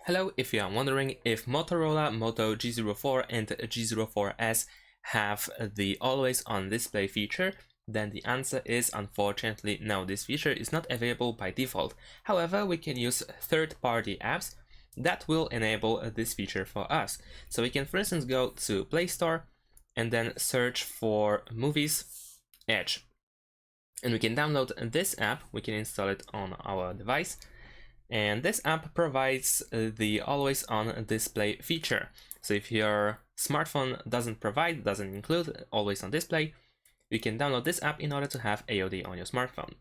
Hello, if you are wondering if Motorola Moto G04 and G04s have the always on display feature, then the answer is unfortunately no, this feature is not available by default. However, we can use third-party apps that will enable this feature for us. So we can for instance go to Play Store and then search for Movies Edge. And we can download this app, we can install it on our device. And this app provides the always on display feature. So if your smartphone doesn't include always on display, you can download this app in order to have AOD on your smartphone.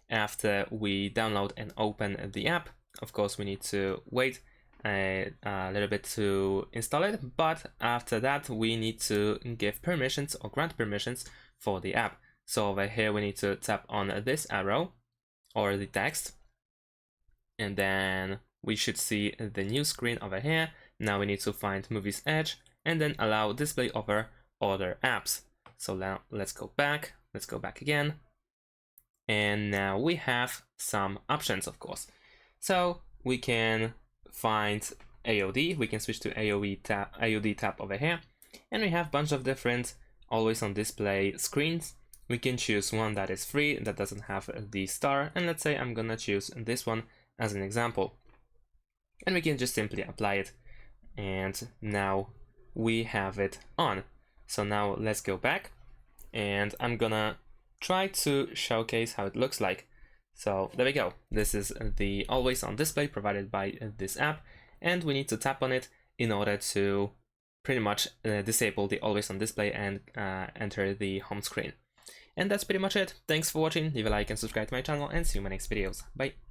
After we download and open the app, of course we need to wait a little bit to install it, but after that we need to give permissions or grant permissions for the app. So over here we need to tap on this arrow or the text, and then we should see the new screen over here. Now we need to find Movies Edge and then allow display over other apps. So now let's go back again. And now we have some options, of course. So we can find AOD, we can switch to AOD tab over here, and we have a bunch of different always on display screens. We can choose one that is free, that doesn't have the star, and let's say I'm gonna choose this one as an example. And we can just simply apply it, and now we have it on. So now let's go back, and I'm gonna try to showcase how it looks like. So there we go. This is the always on display provided by this app, and we need to tap on it in order to pretty much disable the always on display and enter the home screen. And that's pretty much it. Thanks for watching. Leave a like and subscribe to my channel, and see you in my next videos. Bye.